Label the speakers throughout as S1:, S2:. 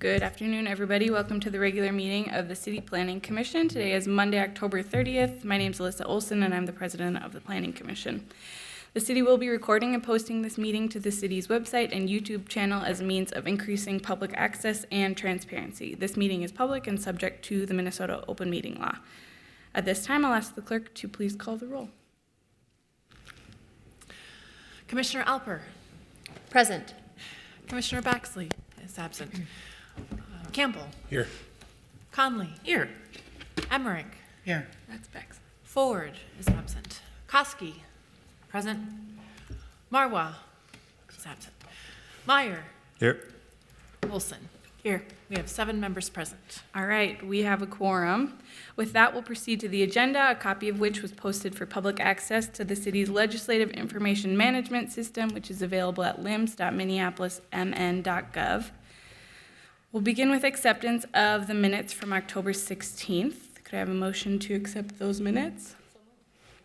S1: Good afternoon, everybody. Welcome to the regular meeting of the City Planning Commission. Today is Monday, October 30th. My name is Alyssa Olson, and I'm the president of the Planning Commission. The city will be recording and posting this meeting to the city's website and YouTube channel as a means of increasing public access and transparency. This meeting is public and subject to the Minnesota Open Meeting Law. At this time, I'll ask the clerk to please call the roll.
S2: Commissioner Alper.
S3: Present.
S2: Commissioner Baxley is absent. Campbell.
S4: Here.
S2: Conley. Here. Emmerich.
S4: Here.
S1: That's Bex.
S2: Ford is absent. Koski. Present. Marwa is absent. Meyer.
S4: Here.
S2: Wilson. Here. We have 7 members present.
S1: All right, we have a quorum. With that, we'll proceed to the agenda, a copy of which was posted for public access to the city's Legislative Information Management System, which is available at lims.minneapolismn.gov. We'll begin with acceptance of the minutes from October 16th. Could I have a motion to accept those minutes?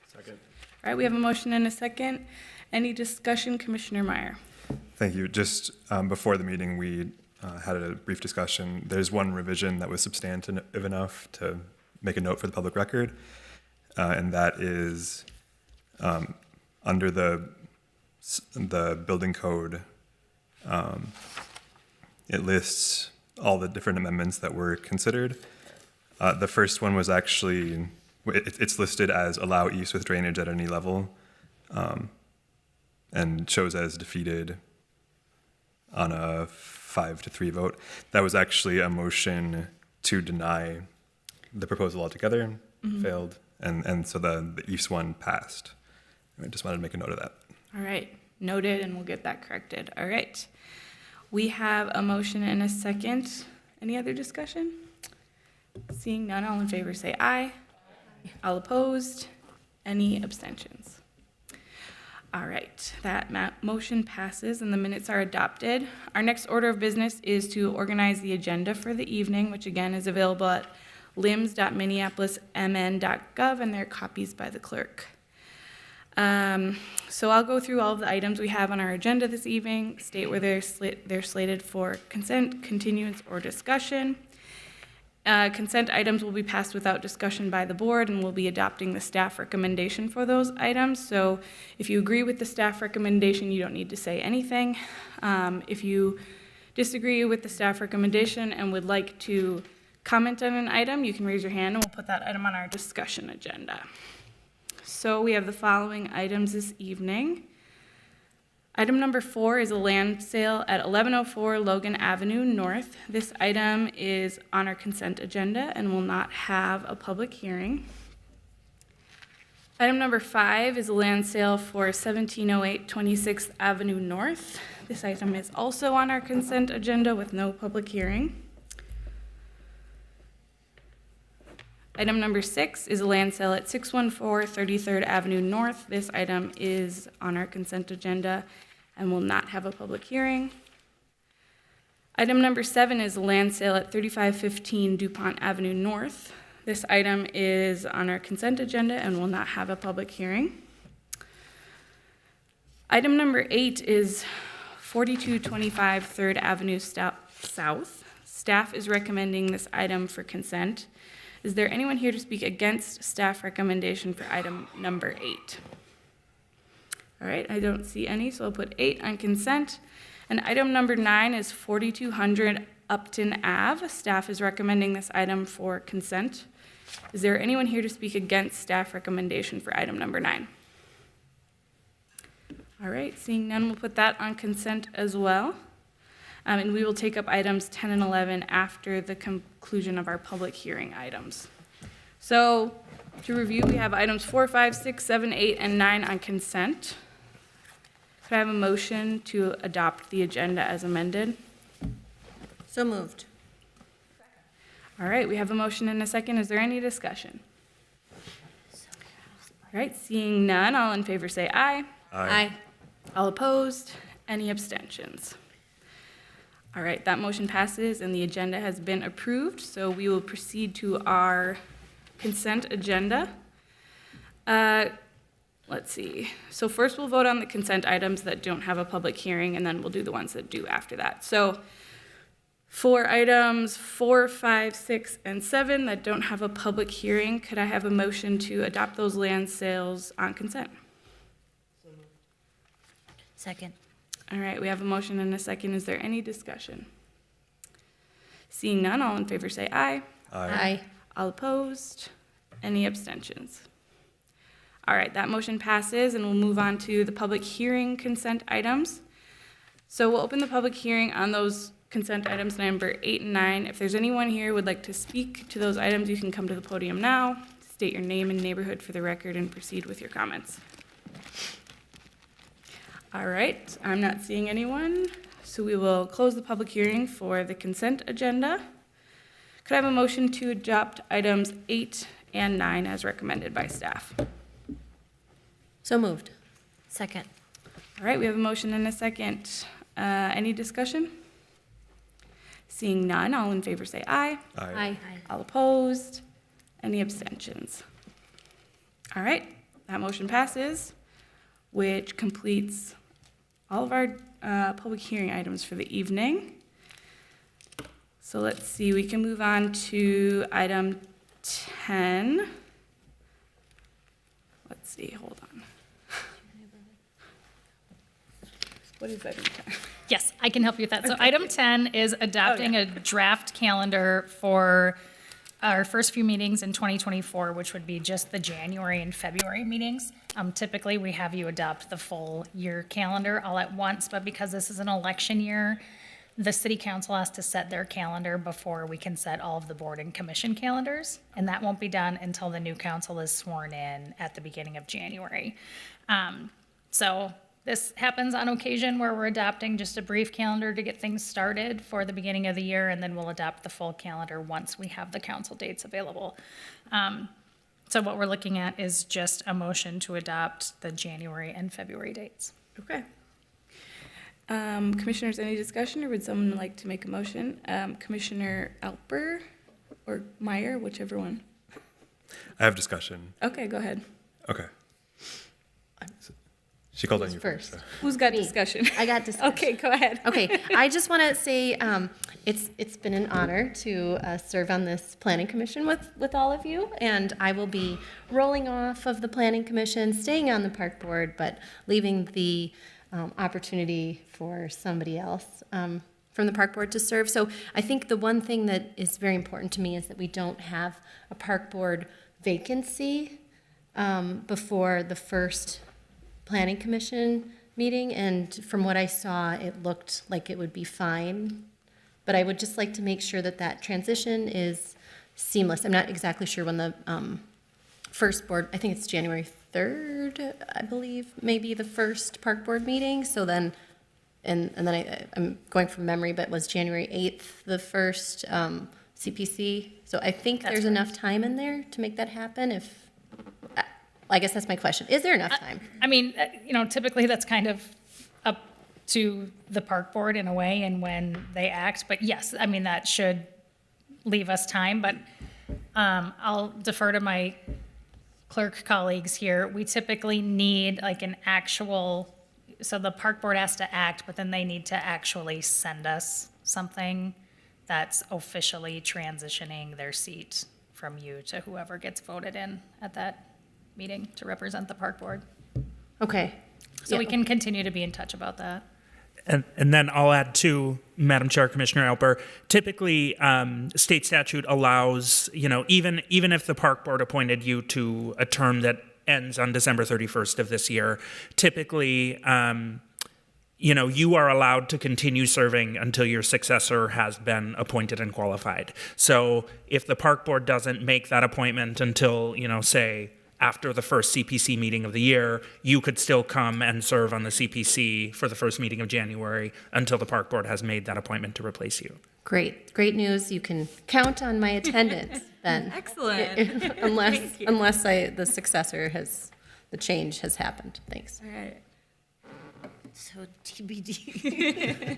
S4: Second.
S1: All right, we have a motion and a second. Any discussion, Commissioner Meyer?
S5: Thank you. Just before the meeting, we had a brief discussion. There's one revision that was substantive enough to make a note for the public record, and that is under the building code. It lists all the different amendments that were considered. The first one was actually, it's listed as allow east with drainage at any level, and shows as defeated on a 5-3 vote. That was actually a motion to deny the proposal altogether, failed, and so the east one passed. I just wanted to make a note of that.
S1: All right, noted, and we'll get that corrected. All right. We have a motion and a second. Any other discussion? Seeing none, all in favor say aye. All opposed? Any abstentions? All right, that motion passes and the minutes are adopted. Our next order of business is to organize the agenda for the evening, which again is available at lims.minneapolismn.gov, and they're copies by the clerk. So I'll go through all of the items we have on our agenda this evening, state where they're slated for consent, continuance, or discussion. Consent items will be passed without discussion by the board, and we'll be adopting the staff recommendation for those items. So if you agree with the staff recommendation, you don't need to say anything. If you disagree with the staff recommendation and would like to comment on an item, you can raise your hand and we'll put that item on our discussion agenda. So we have the following items this evening. Item number 4 is a land sale at 1104 Logan Avenue North. This item is on our consent agenda and will not have a public hearing. Item number 5 is a land sale for 1708 26th Avenue North. This item is also on our consent agenda with no public hearing. Item number 6 is a land sale at 614 33rd Avenue North. This item is on our consent agenda and will not have a public hearing. Item number 7 is a land sale at 3515 DuPont Avenue North. This item is on our consent agenda and will not have a public hearing. Item number 8 is 4225 3rd Avenue South. Staff is recommending this item for consent. Is there anyone here to speak against staff recommendation for item number 8? All right, I don't see any, so I'll put 8 on consent. And item number 9 is 4200 Upton Ave. Staff is recommending this item for consent. Is there anyone here to speak against staff recommendation for item number 9? All right, seeing none, we'll put that on consent as well. And we will take up items 10 and 11 after the conclusion of our public hearing items. So to review, we have items 4, 5, 6, 7, 8, and 9 on consent. Could I have a motion to adopt the agenda as amended?
S3: So moved.
S1: All right, we have a motion and a second. Is there any discussion? All right, seeing none, all in favor say aye.
S3: Aye.
S1: All opposed? Any abstentions? All right, that motion passes and the agenda has been approved, so we will proceed to our consent agenda. Let's see. So first we'll vote on the consent items that don't have a public hearing, and then we'll do the ones that do after that. So For items 4, 5, 6, and 7 that don't have a public hearing, could I have a motion to adopt those land sales on consent?
S3: Second.
S1: All right, we have a motion and a second. Is there any discussion? Seeing none, all in favor say aye.
S3: Aye.
S1: All opposed? Any abstentions? All right, that motion passes, and we'll move on to the public hearing consent items. So we'll open the public hearing on those consent items number 8 and 9. If there's anyone here who would like to speak to those items, you can come to the podium now, state your name and neighborhood for the record, and proceed with your comments. All right, I'm not seeing anyone, so we will close the public hearing for the consent agenda. Could I have a motion to adopt items 8 and 9 as recommended by staff?
S3: So moved. Second.
S1: All right, we have a motion and a second. Any discussion? Seeing none, all in favor say aye.
S3: Aye.
S1: All opposed? Any abstentions? All right, that motion passes, which completes all of our public hearing items for the evening. So let's see, we can move on to item 10. Let's see, hold on. What is item 10?
S4: Yes, I can help you with that. So item 10 is adopting a draft calendar for our first few meetings in 2024, which would be just the January and February meetings. Typically, we have you adopt the full year calendar all at once, but because this is an election year, the city council has to set their calendar before we can set all of the board and commission calendars, and that won't be done until the new council is sworn in at the beginning of January. So this happens on occasion where we're adopting just a brief calendar to get things started for the beginning of the year, and then we'll adopt the full calendar once we have the council dates available. So what we're looking at is just a motion to adopt the January and February dates.
S1: Okay. Commissioners, any discussion, or would someone like to make a motion? Commissioner Alper or Meyer, whichever one.
S5: I have discussion.
S1: Okay, go ahead.
S5: Okay. She called on
S3: Who's
S5: you first.
S3: first?
S5: so.
S1: Who's got
S3: Me.
S1: discussion?
S3: I got discussion.
S1: Okay, go ahead.
S3: Okay, I just want to say it's been an honor to serve on this planning commission with all of you, and I will be rolling off of the planning commission, staying on the park board, but leaving the opportunity for somebody else from the park board to serve. So I think the one thing that is very important to me is that we don't have a park board vacancy before the first planning commission meeting, and from what I saw, it looked like it would be fine. But I would just like to make sure that that transition is seamless. I'm not exactly sure when the first board, I think it's January 3rd, I believe, maybe the first park board meeting. So then, and then I'm going from memory, but was January 8th the first CPC? So I think
S4: That's
S3: there's
S4: right.
S3: enough time in there to make that happen if, I guess that's my question. Is there enough time?
S4: I mean, typically that's kind of up to the park board in a way and when they act, but yes, I mean, that should leave us time, but I'll defer to my clerk colleagues here. We typically need like an actual, so the park board has to act, but then they need to actually send us something that's officially transitioning their seat from you to whoever gets voted in at that meeting to represent the park board.
S3: Okay.
S4: So we
S3: Yeah.
S4: can continue to be in touch about that.
S6: And then I'll add to Madam Chair, Commissioner Alper. Typically, state statute allows, even if the park board appointed you to a term that ends on December 31st of this year, typically, you are allowed to continue serving until your successor has been appointed and qualified. So if the park board doesn't make that appointment until, say, after the first CPC meeting of the year, you could still come and serve on the CPC for the first meeting of January until the park board has made that appointment to replace you.
S3: Great news. You can count on my attendance then.
S1: Excellent.
S3: Unless the successor the change has happened. Thanks.
S1: All right.
S3: So TBD.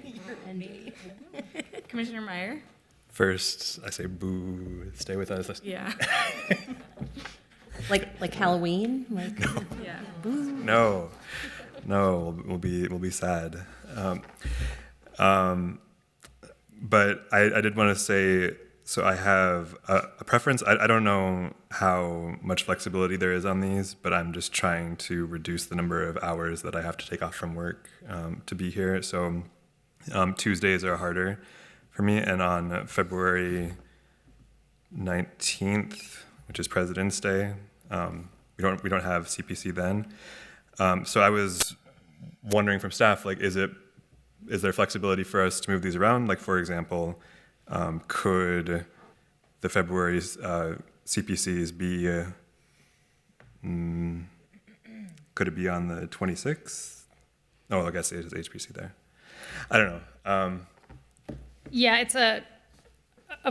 S1: Commissioner Meyer?
S5: First, I say boo, stay with us.
S1: Yeah.
S3: Like Halloween? Like
S1: Yeah.
S5: No, we'll be sad. but I did want to say, so I have a preference. I don't know how much flexibility there is on these, but I'm just trying to reduce the number of hours that I have to take off from work to be here. So Tuesdays are harder for me, and on February 19th, which is President's Day, we don't have CPC then. So I was wondering from staff, like, is there flexibility for us to move these around? Like, for example, could the February CPCs be, could it be on the 26th? Oh, I guess it is HPC there. I don't know.
S4: Yeah, it's a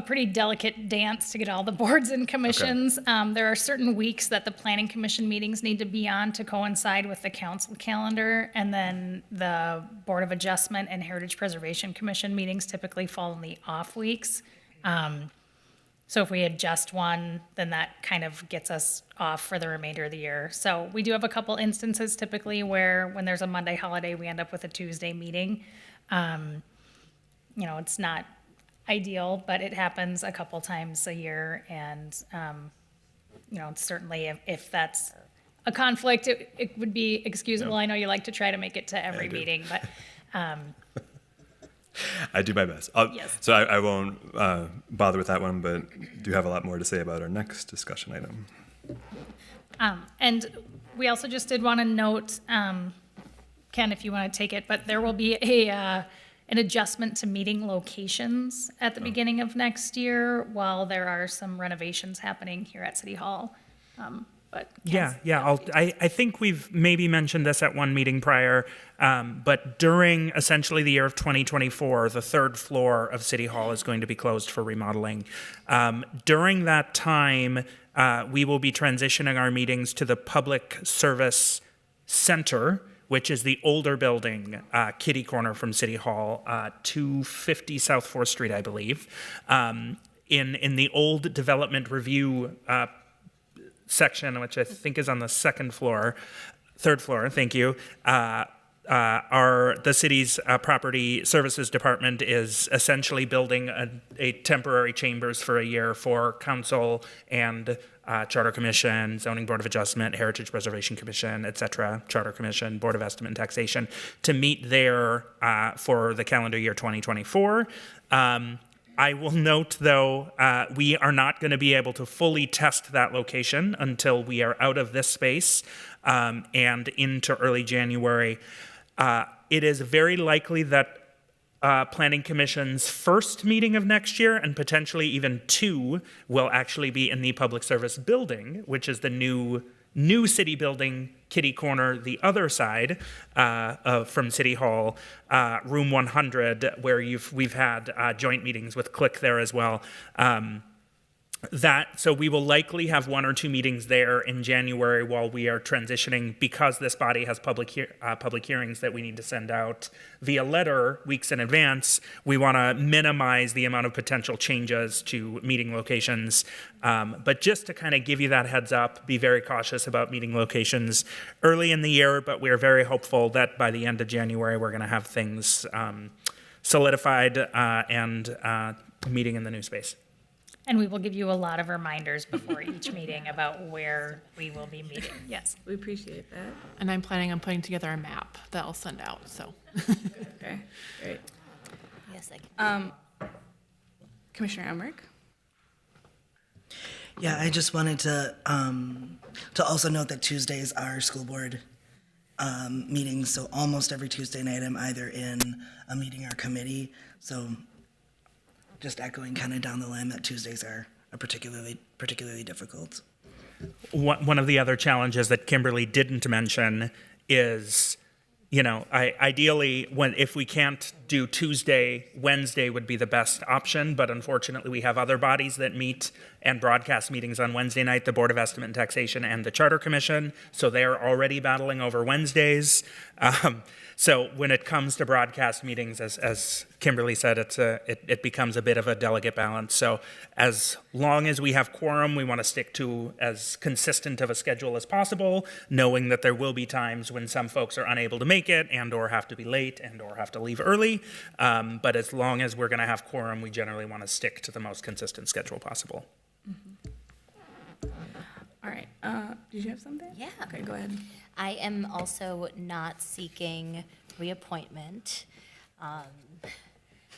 S4: pretty delicate dance to get all the boards and commissions. There are certain weeks that the planning commission meetings need to be on to coincide with the council calendar, and then the Board of Adjustment and Heritage Preservation Commission meetings typically fall in the off weeks. So if we adjust one, then that kind of gets us off for the remainder of the year. So we do have a couple instances typically where when there's a Monday holiday, we end up with a Tuesday meeting. It's not ideal, but it happens a couple times a year, and certainly if that's a conflict, it would be excusable. I know you like to try to make it to every meeting, but
S5: I do my best.
S4: Yes.
S5: So I won't bother with that one, but do have a lot more to say about our next discussion item.
S4: And we also just did want to note, Ken, if you want to take it, but there will be an adjustment to meeting locations at the beginning of next year while there are some renovations happening here at City Hall. But Ken's
S6: I think we've maybe mentioned this at one meeting prior, but during essentially the year of 2024, the third floor of City Hall is going to be closed for remodeling. During that time, we will be transitioning our meetings to the Public Service Center, which is the older building, kitty corner from City Hall, 250 South 4th Street, I believe. In the old development review section, which I think is on the third floor, thank you, the city's property services department is essentially building a temporary chambers for a year for council and Charter Commission, Zoning Board of Adjustment, Heritage Preservation Commission, et cetera, Charter Commission, Board of Estimate and Taxation, to meet there for the calendar year 2024. I will note, though, we are not going to be able to fully test that location until we are out of this space and into early January. It is very likely that Planning Commission's first meeting of next year, and potentially even two, will actually be in the Public Service Building, which is the new city building, kitty corner, the other side from City Hall, room 100, where we've had joint meetings with Click there as well. So we will likely have one or two meetings there in January while we are transitioning, because this body has public hearings that we need to send out via letter weeks in advance. We want to minimize the amount of potential changes to meeting locations. But just to kind of give you that heads up, be very cautious about meeting locations early in the year, but we're very hopeful that by the end of January, we're going to have things solidified and meeting in the new space.
S4: And we will give you a lot of reminders before each meeting about where we will be meeting. Yes.
S1: We appreciate that.
S2: And I'm planning on putting together a map that I'll send out, so.
S1: Okay, great.
S3: Yes, I can.
S1: Commissioner Emmerich?
S7: Yeah, I just wanted to also note that Tuesdays are school board meetings, so almost every Tuesday night I'm either in a meeting or committee. So just echoing kind of down the line that Tuesdays are particularly difficult.
S6: One of the other challenges that Kimberly didn't mention is, ideally, if we can't do Tuesday, Wednesday would be the best option, but unfortunately we have other bodies that meet and broadcast meetings on Wednesday night, the Board of Estimate and Taxation and the Charter Commission, so they're already battling over Wednesdays. So when it comes to broadcast meetings, as Kimberly said, it becomes a bit of a delicate balance. So as long as we have quorum, we want to stick to as consistent of a schedule as possible, knowing that there will be times when some folks are unable to make it and or have to be late and or have to leave early. But as long as we're going to have quorum, we generally want to stick to the most consistent schedule possible.
S1: All right, did you have something?
S8: Yeah.
S1: Okay, go ahead.
S8: I am also not seeking reappointment.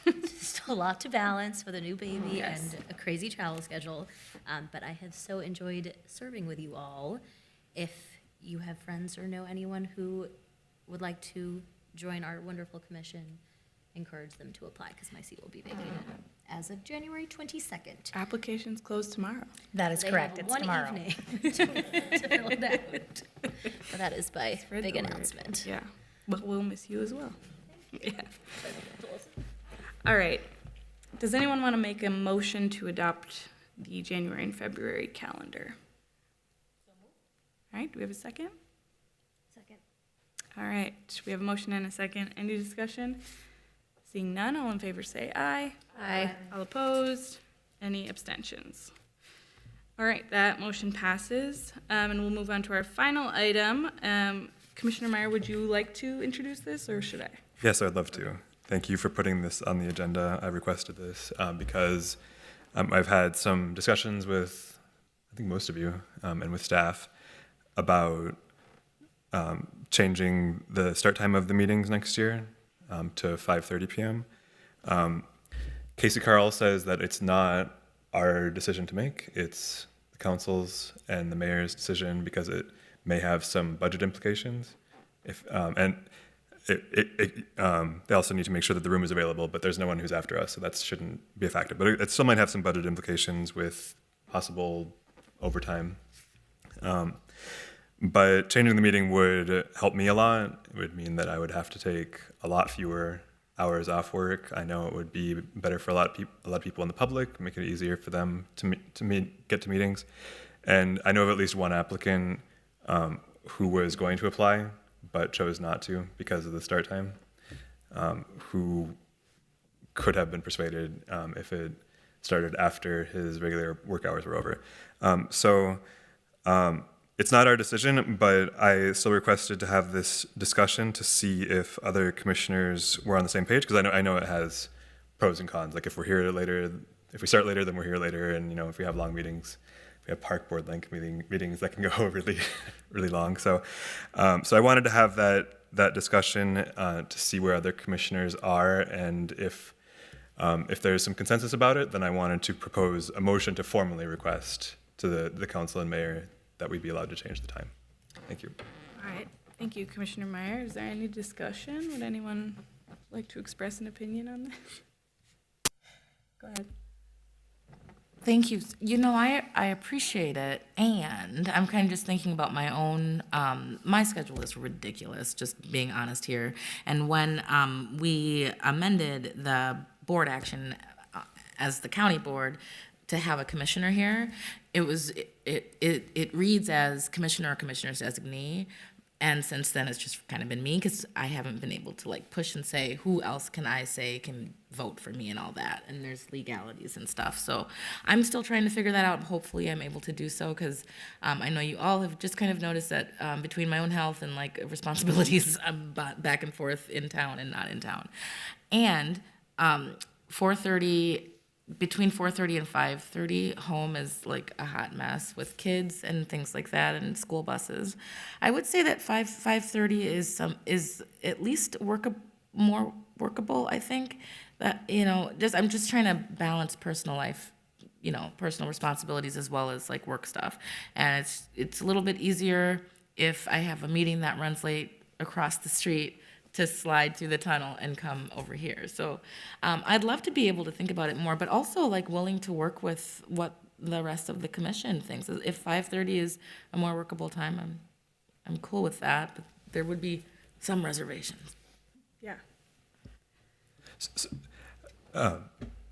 S8: Just a lot to balance with a new baby
S1: Yes.
S8: and a crazy travel schedule. But I have so enjoyed serving with you all. If you have friends or know anyone who would like to join our wonderful commission, encourage them to apply because my seat will be vacated as of January 22nd.
S1: Applications close tomorrow.
S4: That is
S8: They
S4: correct.
S8: have
S4: It's
S8: one
S4: tomorrow.
S8: evening to fill it out. But that is by
S1: Spread
S8: big
S1: the word.
S8: announcement.
S1: Yeah, but we'll miss you as well. Yeah. All right. Does anyone want to make a motion to adopt the January and February calendar? All right, do we have a second?
S8: Second.
S1: All right, we have a motion and a second. Any discussion? Seeing none, all in favor say aye.
S3: Aye.
S1: All opposed? Any abstentions? All right, that motion passes. And we'll move on to our final item. Commissioner Meyer, would you like to introduce this, or should I?
S5: Yes, I'd love to. Thank you for putting this on the agenda. I requested this because I've had some discussions with, I think, most of you and with staff about changing the start time of the meetings next year to 5:30 p.m. Casey Carl says that it's not our decision to make. It's the council's and the mayor's decision because it may have some budget implications. They also need to make sure that the room is available, but there's no one who's after us, so that shouldn't be a factor. But it still might have some budget implications with possible overtime. But changing the meeting would help me a lot. It would mean that I would have to take a lot fewer hours off work. I know it would be better for a lot of people in the public, make it easier for them to get to meetings. And I know of at least one applicant who was going to apply but chose not to because of the start time, who could have been persuaded if it started after his regular work hours were over. It's not our decision, but I still requested to have this discussion to see if other commissioners were on the same page, because I know it has pros and cons. Like if we're here later, if we start later, then we're here later, and if we have long meetings, if we have park board length meetings that can go really, really long. So I wanted to have that discussion to see where other commissioners are, and if there's some consensus about it, then I wanted to propose a motion to formally request to the council and mayor that we be allowed to change the time. Thank you.
S1: All right, thank you, Commissioner Meyer. Is there any discussion? Would anyone like to express an opinion on this? Go ahead.
S9: Thank you. I appreciate it, and I'm kind of just thinking about my own, my schedule is ridiculous, just being honest here. And when we amended the board action as the county board to have a commissioner here, it reads as commissioner or commissioner's designee. And since then, it's just kind of been me, because I haven't been able to push and say, who else can I say can vote for me and all that. And there's legalities and stuff. So I'm still trying to figure that out. Hopefully I'm able to do so, because I know you all have just kind of noticed that between my own health and responsibilities, I'm back and forth in town and not in town. And 4:30, between 4:30 and 5:30, home is a hot mess with kids and things like that, and school buses. I would say that 5:30 is at least more workable. I think that I'm just trying to balance personal life, personal responsibilities as well as work stuff, and it's a little bit easier if I have a meeting that runs late across the street to slide through the tunnel and come over here. So I'd love to be able to think about it more, but also willing to work with what the rest of the commission thinks. If 5:30 is a more workable time, I'm cool with that, but there would be some reservations.
S1: Yeah,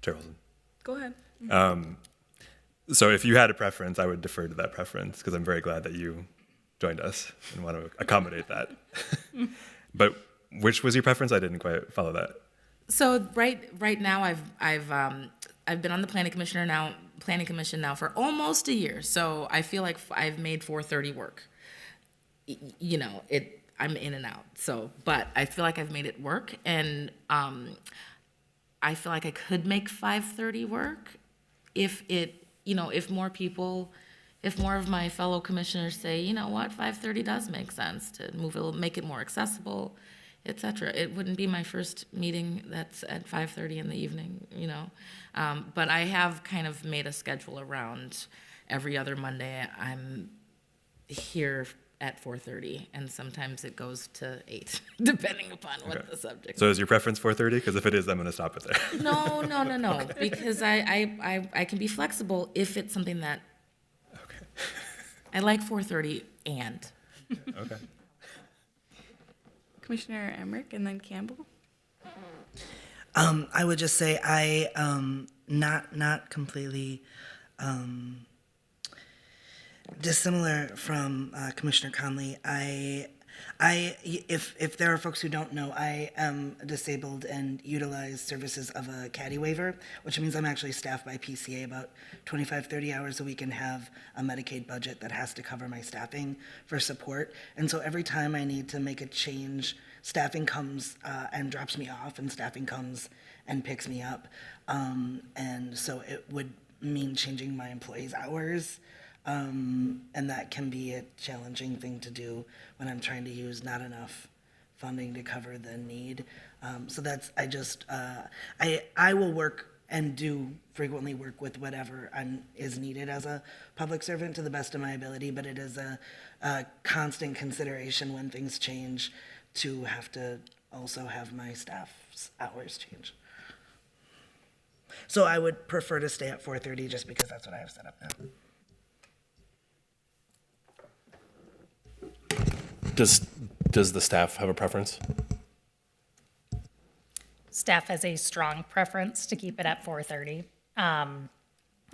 S5: Chair Wilson.
S1: go ahead.
S5: So if you had a preference, I would defer to that preference, because I'm very glad that you joined us and want to accommodate that. But which was your preference? I didn't quite follow that.
S9: So right now I've been on the planning commission now for almost a year. So I feel like I've made 4:30 work. You know, I'm in and out. So, but I feel like I've made it work, and I feel like I could make 5:30 work if more of my fellow commissioners say, you know what, 5:30 does make sense to make it more accessible, etc. It wouldn't be my first meeting that's at 5:30 in the evening, you know. But I have kind of made a schedule around every other Monday. I'm here at 4:30, and sometimes it goes to 8, depending upon what the subject.
S5: So is your preference 4:30? Because if it is, I'm going to stop it there.
S9: No, because I can be flexible if it's something that.
S5: Okay.
S9: I like 4:30 and.
S5: Okay.
S1: Commissioner Emmerich and then Campbell.
S7: I would just say I not completely dissimilar from Commissioner Conley. If there are folks who don't know, I am disabled and utilize services of a caddy waiver, which means I'm actually staffed by PCA about 25, 30 hours a week and have a Medicaid budget that has to cover my staffing for support. And so every time I need to make a change, staffing comes and drops me off, and staffing comes and picks me up. And so it would mean changing my employees' hours. And that can be a challenging thing to do when I'm trying to use not enough funding to cover the need. So that's, I will work and do frequently work with whatever is needed as a public servant to the best of my ability, but it is a constant consideration when things change to have to also have my staff's hours change. So I would prefer to stay at 4:30 just because that's what I have set up now.
S10: Does the staff have a preference?
S4: Staff has a strong preference to keep it at 4:30.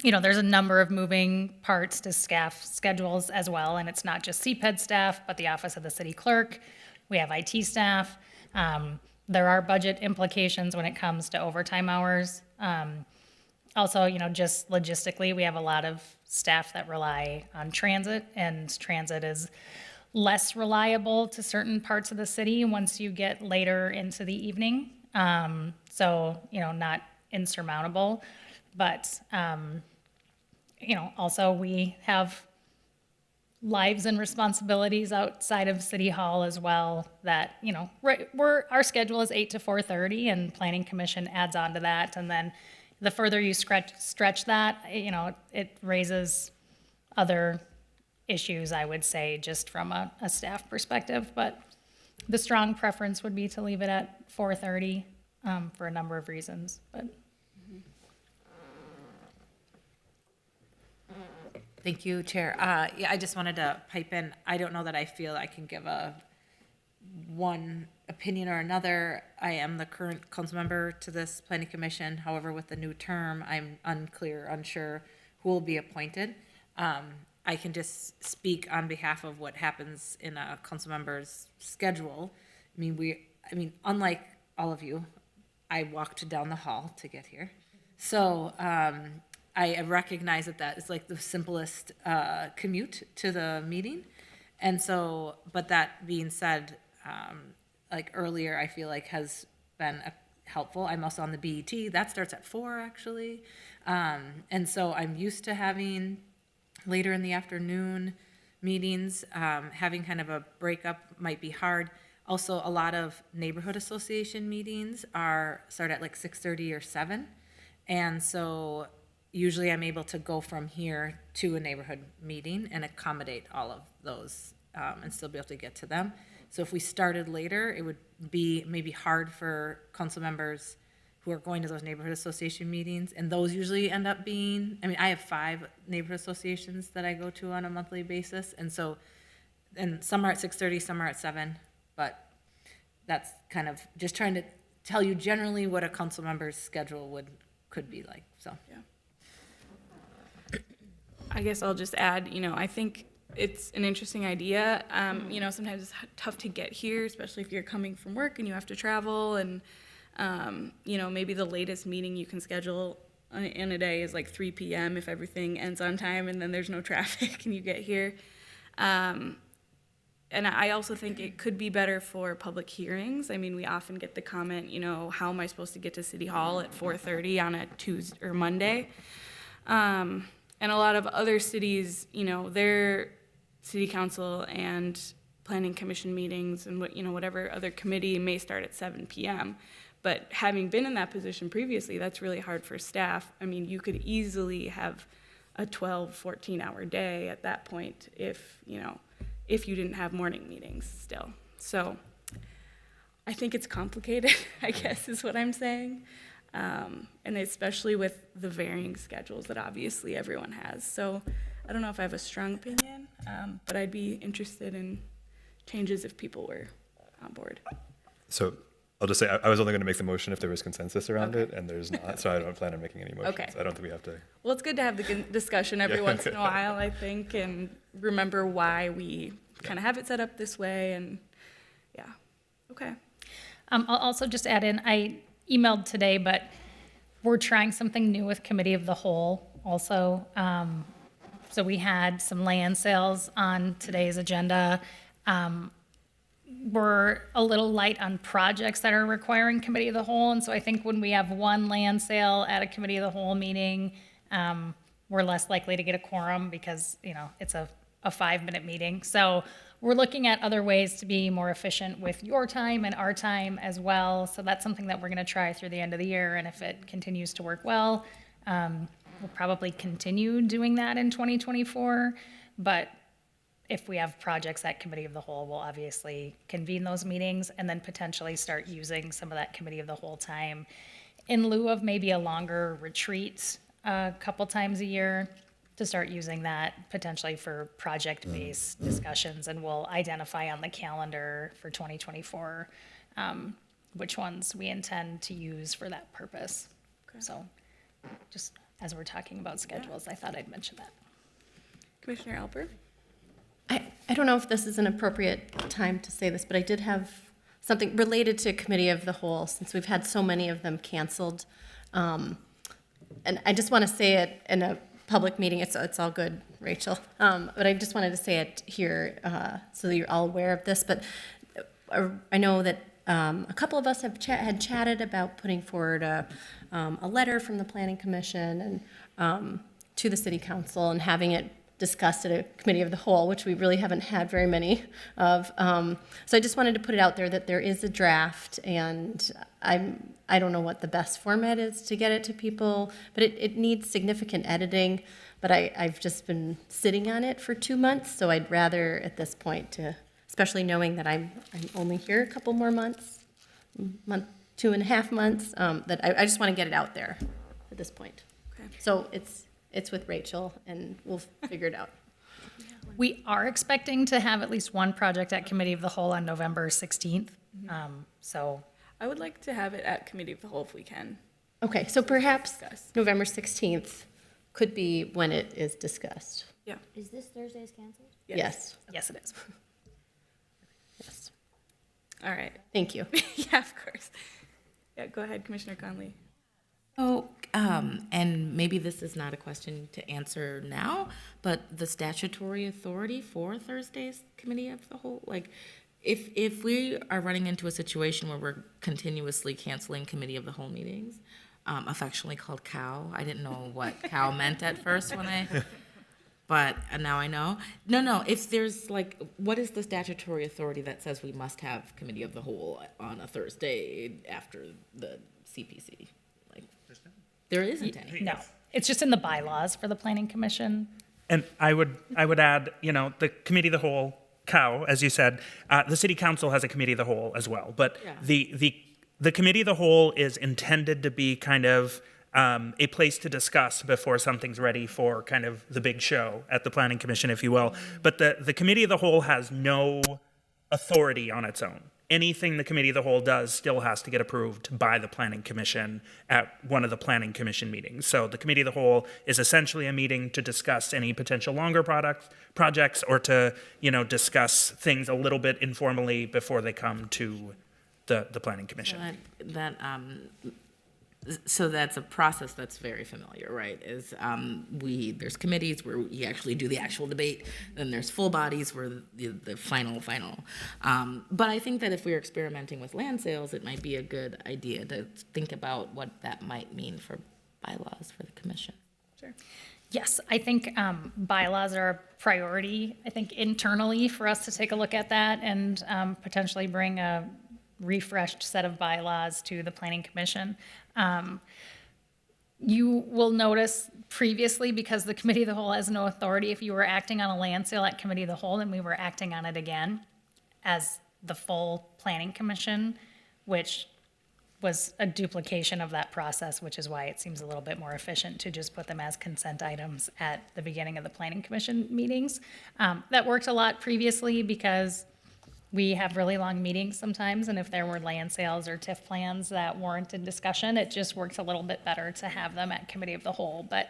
S4: You know, there's a number of moving parts to staff schedules as well, and it's not just CPED staff, but the Office of the City Clerk. We have IT staff. There are budget implications when it comes to overtime hours. Also, you know, just logistically, we have a lot of staff that rely on transit, and transit is less reliable to certain parts of the city once you get later into the evening. So, you know, not insurmountable, but, you know, also we have lives and responsibilities outside of City Hall as well that, you know, our schedule is 8 to 4:30 and Planning Commission adds on to that. And then the further you stretch that, you know, it raises other issues, I would say, just from a staff perspective. But the strong preference would be to leave it at 4:30 for a number of reasons. But
S2: Thank you, Chair. Yeah, I just wanted to pipe in. I don't know that I feel I can give one opinion or another. I am the current council member to this planning commission. However, with the new term, I'm unsure who will be appointed. I can just speak on behalf of what happens in a council member's schedule. I mean, unlike all of you, I walked down the hall to get here. So, I recognize that is like the simplest commute to the meeting. And so, but that being said, like earlier, I feel like has been helpful. I'm also on the BET. That starts at 4 actually. And so I'm used to having later in the afternoon meetings. Having kind of a breakup might be hard. Also, a lot of neighborhood association meetings start at like 6:30 or 7. And so usually I'm able to go from here to a neighborhood meeting and accommodate all of those and still be able to get to them. So if we started later, it would be maybe hard for council members who are going to those neighborhood association meetings. And those usually end up being, I have 5 neighborhood associations that I go to on a monthly basis. And so, and some are at 6:30, some are at 7, but that's kind of just trying to tell you generally what a council member's schedule could be like, so.
S1: Yeah. I guess I'll just add, I think it's an interesting idea. Sometimes it's tough to get here, especially if you're coming from work and you have to travel. And You know, maybe the latest meeting you can schedule in a day is like 3 p.m. if everything ends on time and then there's no traffic and you get here. And I also think it could be better for public hearings. I mean, we often get the comment, you know, how am I supposed to get to City Hall at 4:30 on a Tuesday or Monday? And a lot of other cities, you know, their city council and planning commission meetings and what, you know, whatever other committee may start at 7 p.m. But having been in that position previously, that's really hard for staff. I mean, you could easily have a 12, 14-hour day at that point if, you know, if you didn't have morning meetings still. So I think it's complicated, I guess is what I'm saying. And especially with the varying schedules that obviously everyone has. So I don't know if I have a strong opinion, but I'd be interested in changes if people were on board.
S5: So I'll just say, I was only going to make the motion if there was consensus around it, and there's not, so I don't plan on making any motions.
S1: Okay.
S5: I don't think we have to.
S1: Well, it's good to have the discussion every once in a while, I think, and remember why we kind of have it set up this way, and yeah, okay.
S4: I'll also just add in, I emailed today, but we're trying something new with Committee of the Whole also. So we had some land sales on today's agenda. We're a little light on projects that are requiring Committee of the Whole, and so I think when we have one land sale at a Committee of the Whole meeting, we're less likely to get a quorum because, you know, it's a 5-minute meeting. So we're looking at other ways to be more efficient with your time and our time as well. So that's something that we're going to try through the end of the year, and if it continues to work well, we'll probably continue doing that in 2024, but if we have projects at Committee of the Whole, we'll obviously convene those meetings and then potentially start using some of that Committee of the Whole time in lieu of maybe a longer retreat a couple times a year, to start using that potentially for project-based discussions. And we'll identify on the calendar for 2024 which ones we intend to use for that purpose. So just as we're talking about schedules, I thought I'd mention that.
S1: Commissioner Alper?
S3: I don't know if this is an appropriate time to say this, but I did have something related to Committee of the Whole, since we've had so many of them canceled. And I just want to say it in a public meeting. It's all good, Rachel. But I just wanted to say it here so that you're all aware of this. But I know that a couple of us have had chatted about putting forward a letter from the Planning Commission and to the City Council and having it discussed at a Committee of the Whole, which we really haven't had very many of. So I just wanted to put it out there that there is a draft, and I don't know what the best format is to get it to people, but it needs significant editing. But I've just been sitting on it for 2 months, so I'd rather at this point, especially knowing that I'm only here a couple more months, 2.5 months, that I just want to get it out there at this point.
S1: Okay.
S3: So it's with Rachel, and we'll figure it out.
S4: We are expecting to have at least one project at Committee of the Whole on November 16th. So
S1: I would like to have it at Committee of the Whole if we can.
S3: Okay, so perhaps
S1: Discuss.
S3: November 16th could be when it is discussed.
S1: Yeah.
S8: Is this Thursday's canceled?
S3: Yes.
S4: yes, it is.
S3: Yes.
S1: All right.
S3: Thank you.
S1: Yeah, of course. Yeah, go ahead, Commissioner Conley.
S9: So, and maybe this is not a question to answer now, but the statutory authority for Thursday's Committee of the Whole, like, if we are running into a situation where we're continuously canceling Committee of the Whole meetings, affectionately called COW, I didn't know what COW meant at first but now I know. No, if there's like, what is the statutory authority that says we must have Committee of the Whole on a Thursday after the CPC? Like, there isn't any.
S4: No, it's just in the bylaws for the Planning Commission.
S6: And I would add, the Committee of the Whole, COW, as you said, the City Council has a Committee of the Whole as well. But
S9: Yeah.
S6: the Committee of the Whole is intended to be kind of a place to discuss before something's ready for kind of the big show at the Planning Commission, if you will. But the Committee of the Whole has no authority on its own. Anything the Committee of the Whole does still has to get approved by the Planning Commission at one of the Planning Commission meetings. So the Committee of the Whole is essentially a meeting to discuss any potential longer projects or to, discuss things a little bit informally before they come to the planning commission.
S9: So that's a process that's very familiar, right? Is there's committees where we actually do the actual debate, then there's full bodies where the final. But I think that if we're experimenting with land sales, it might be a good idea to think about what that might mean for bylaws for the commission.
S1: Sure.
S4: Yes, I think bylaws are a priority, I think internally for us to take a look at that and potentially bring a refreshed set of bylaws to the planning commission. You will notice previously, because the committee of the whole has no authority, if you were acting on a land sale at committee of the whole, then we were acting on it again as the full planning commission, which was a duplication of that process, which is why it seems a little bit more efficient to just put them as consent items at the beginning of the planning commission meetings. That worked a lot previously because we have really long meetings sometimes, and if there were land sales or TIF plans that warranted discussion, it just works a little bit better to have them at committee of the whole. But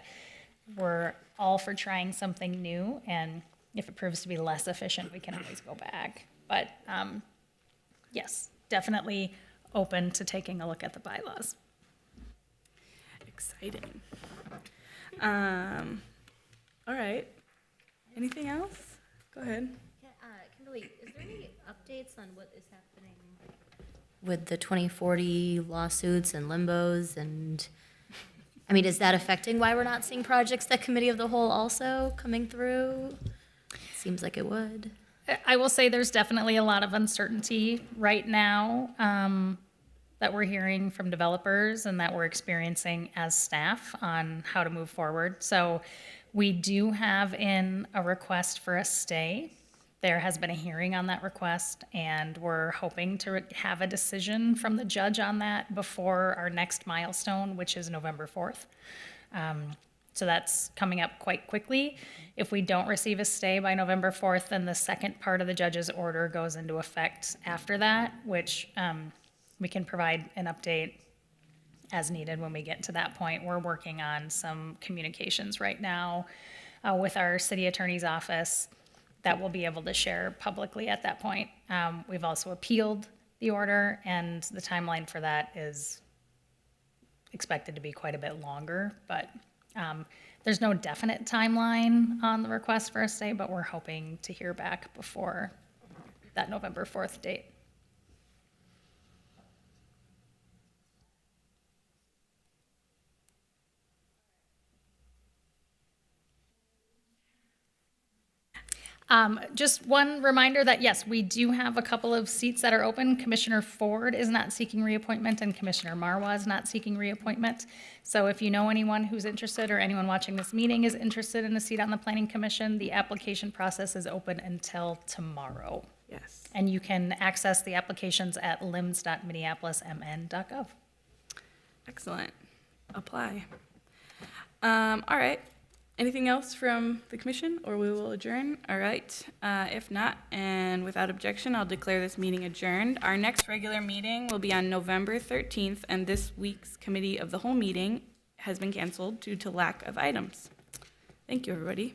S4: we're all for trying something new, and if it proves to be less efficient, we can always go back. But yes, definitely open to taking a look at the bylaws.
S1: Exciting. All right. Anything else? Go ahead.
S8: Kimberly, is there any updates on what is happening with the 2040 lawsuits and limbos? And I mean, is that affecting why we're not seeing projects that committee of the whole also coming through? Seems like it would.
S4: I will say there's definitely a lot of uncertainty right now that we're hearing from developers and that we're experiencing as staff on how to move forward. So we do have in a request for a stay. There has been a hearing on that request, and we're hoping to have a decision from the judge on that before our next milestone, which is November 4th. So that's coming up quite quickly. If we don't receive a stay by November 4th, then the second part of the judge's order goes into effect after that, which we can provide an update as needed when we get to that point. We're working on some communications right now with our city attorney's office that we'll be able to share publicly at that point. We've also appealed the order, and the timeline for that is expected to be quite a bit longer, but there's no definite timeline on the request for a stay, but we're hoping to hear back before that November 4th date. Just one reminder that, yes, we do have a couple of seats that are open. Commissioner Ford is not seeking reappointment, and Commissioner Marwa is not seeking reappointment. So if you know anyone who's interested, or anyone watching this meeting is interested in a seat on the Planning Commission, the application process is open until tomorrow.
S1: Yes.
S4: And you can access the applications at lims.minneapolismn.gov.
S1: Excellent. Apply. All right. Anything else from the commission, or we will adjourn? All right. If not, and without objection, I'll declare this meeting adjourned. Our next regular meeting will be on November 13th, and this week's committee of the whole meeting has been canceled due to lack of items. Thank you, everybody.